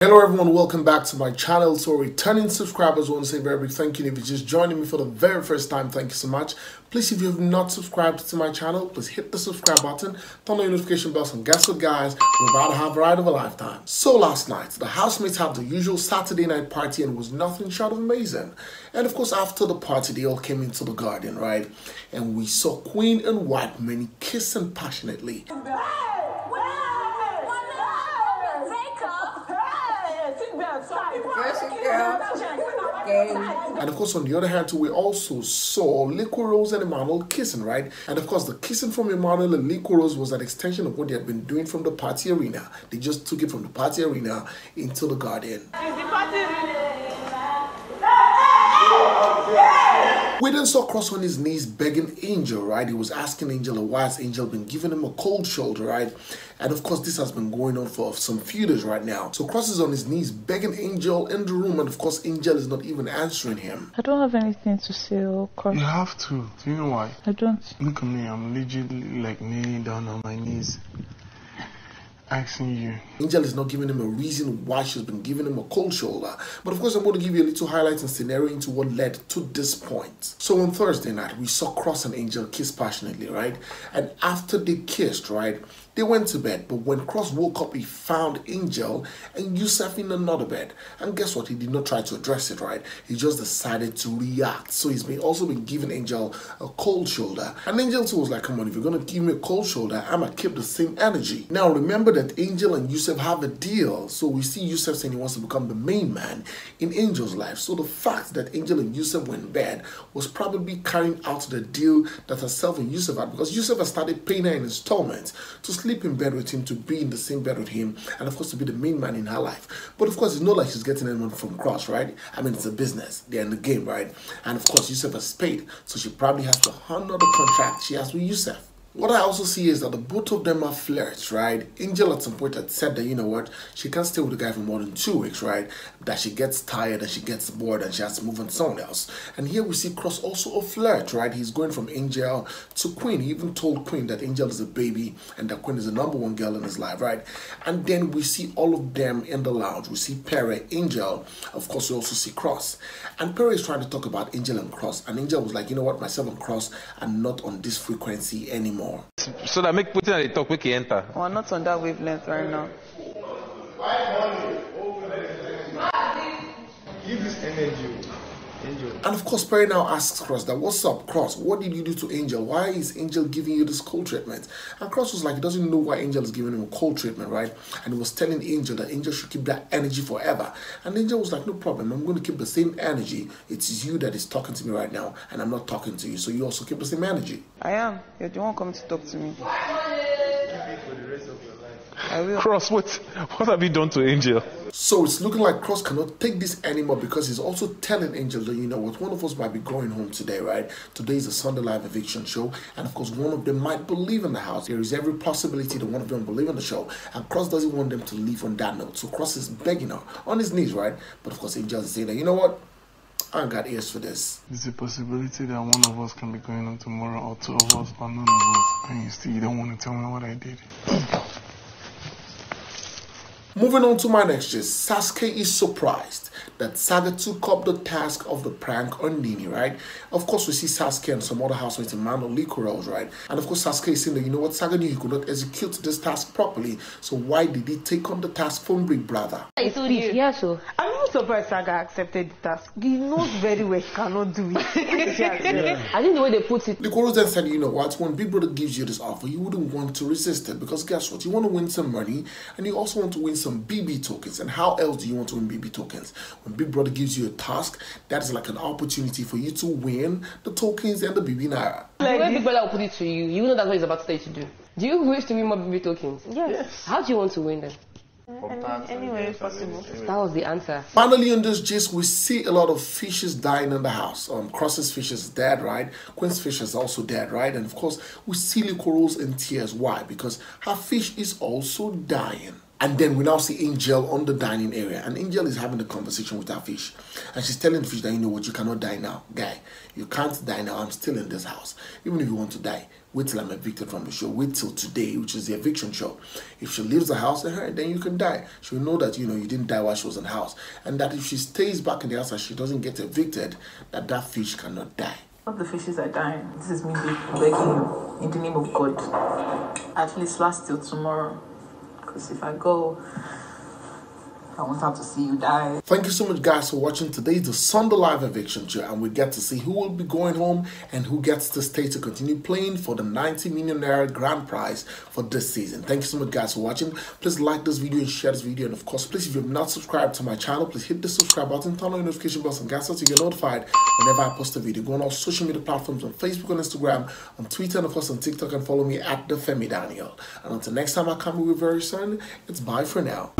Hello everyone, welcome back to my channel. So returning subscribers, I want to say a very big thank you. If you're just joining me for the very first time, thank you so much. Please, if you have not subscribed to my channel, please hit the subscribe button, turn on your notification bells, and guess what guys, we're about to have a ride of a lifetime. So last night, the housemates had the usual Saturday night party and it was nothing short of amazing. And of course, after the party, they all came into the garden, right? And we saw Queen and WhiteMoney kissing passionately. And of course, on the other hand, too, we also saw Liquor Rose and Emmanuel kissing, right? And of course, the kissing from Emmanuel and Liquor Rose was an extension of what they had been doing from the party arena. They just took it from the party arena into the garden. We then saw Cross on his knees begging Angel, right? He was asking Angel why has Angel been giving him a cold shoulder, right? And of course, this has been going on for some few days right now. So Cross is on his knees begging Angel in the room, and of course, Angel is not even answering him. I don't have anything to say, Cross. You have to. Do you know why? I don't. Look at me. I'm legitimately like kneeling down on my knees, asking you. Angel is not giving him a reason why she's been giving him a cold shoulder. But of course, I'm going to give you a little highlight and scenario into what led to this point. So on Thursday night, we saw Cross and Angel kiss passionately, right? And after they kissed, right, they went to bed. But when Cross woke up, he found Angel and Yusuf in another bed. And guess what? He did not try to address it, right? He just decided to react. So he's also been giving Angel a cold shoulder. And Angel too was like, come on, if you're going to give me a cold shoulder, I'm going to keep the same energy. Now, remember that Angel and Yusuf have a deal. So we see Yusuf saying he wants to become the main man in Angel's life. So the fact that Angel and Yusuf were in bed was probably carrying out the deal that herself and Yusuf had, because Yusuf has started paying her in installments to sleep in bed with him, to be in the same bed with him, and of course to be the main man in her life. But of course, it's not like she's getting anyone from Cross, right? I mean, it's a business. They're in the game, right? And of course, Yusuf has paid, so she probably has to honor the contract she has with Yusuf. What I also see is that the both of them are flirts, right? Angel at some point had said that, you know what, she can't stay with the guy for more than 2 weeks, right? That she gets tired and she gets bored and she has to move on to someone else. And here we see Cross also a flirt, right? He's going from Angel to Queen. He even told Queen that Angel is a baby and that Queen is the #1 girl in his life, right? And then we see all of them in the lounge. We see Perry, Angel, of course we also see Cross. And Perry is trying to talk about Angel and Cross. And Angel was like, you know what, myself and Cross are not on this frequency anymore. So that make putting at the talk we can enter. We're not on that wavelength right now. Give this energy, Angel. And of course, Perry now asks Cross that, what's up, Cross? What did you do to Angel? Why is Angel giving you this cold treatment? And Cross was like, he doesn't know why Angel is giving him a cold treatment, right? And he was telling Angel that Angel should keep that energy forever. And Angel was like, no problem, I'm going to keep the same energy. It's you that is talking to me right now, and I'm not talking to you. So you also keep the same energy. I am. You're the one coming to talk to me. I will. Cross, what have you done to Angel? So it's looking like Cross cannot take this anymore, because he's also telling Angel that, you know what, one of us might be going home today, right? Today is a Sunday live eviction show, and of course one of them might believe in the house. There is every possibility that one of them believe in the show, and Cross doesn't want them to leave on that note. So Cross is begging her on his knees, right? But of course Angel is saying that, you know what, I ain't got ears for this. There's a possibility that one of us can be going on tomorrow, or 2 of us, or none of us. And you don't want to tell me what I did. Moving on to my next gist, Sasuke is surprised that Saga took up the task of the prank on Nini, right? Of course, we see Sasuke and some other housemates in Mano Liquor Rose, right? And of course, Sasuke is saying that, you know what, Saga knew he could not execute this task properly, so why did he take on the task from Big Brother? I told you. Yeah, so I'm not surprised Saga accepted the task. He knows very well he cannot do it. I think the way they put it. Liquor Rose then said, you know what, when Big Brother gives you this offer, you wouldn't want to resist it, because guess what, you want to win some money, and you also want to win some BB tokens. And how else do you want to win BB tokens? When Big Brother gives you a task, that is like an opportunity for you to win the tokens and the Bbnaija. Like when Big Brother will put it to you, you know that's what he's about to tell you to do. Do you wish to win more BB tokens? Yes. How do you want to win them? Any way possible. That was the answer. Finally, in this gist, we see a lot of fishes dying in the house. Cross's fish is dead, right? Queen's fish is also dead, right? And of course, we see Liquor Rose in tears. Why? Because her fish is also dying. And then we now see Angel on the dining area, and Angel is having a conversation with her fish, and she's telling the fish that, you know what, you cannot die now, guy. You can't die now. I'm still in this house. Even if you want to die, wait till I'm evicted from the show. Wait till today, which is the eviction show. If she leaves the house, then you can die. She'll know that, you know, you didn't die while she was in the house, and that if she stays back in the house and she doesn't get evicted, that fish cannot die. All the fishes are dying. This is me begging you in the name of God. At least last till tomorrow. Because if I go, I won't have to see you die. Thank you so much, guys, for watching today's The Sunday Live Eviction Show, and we get to see who will be going home and who gets to stay to continue playing for the 90 million naira grand prize for this season. Thank you so much, guys, for watching. Please like this video and share this video, and of course, please, if you have not subscribed to my channel, please hit the subscribe button, turn on the notification bell, and guys, so you get notified whenever I post a video. Go on all social media platforms, on Facebook, on Instagram, on Twitter, and of course on TikTok, and follow me at the Femi Daniel. And until next time I come with you very soon, it's bye for now.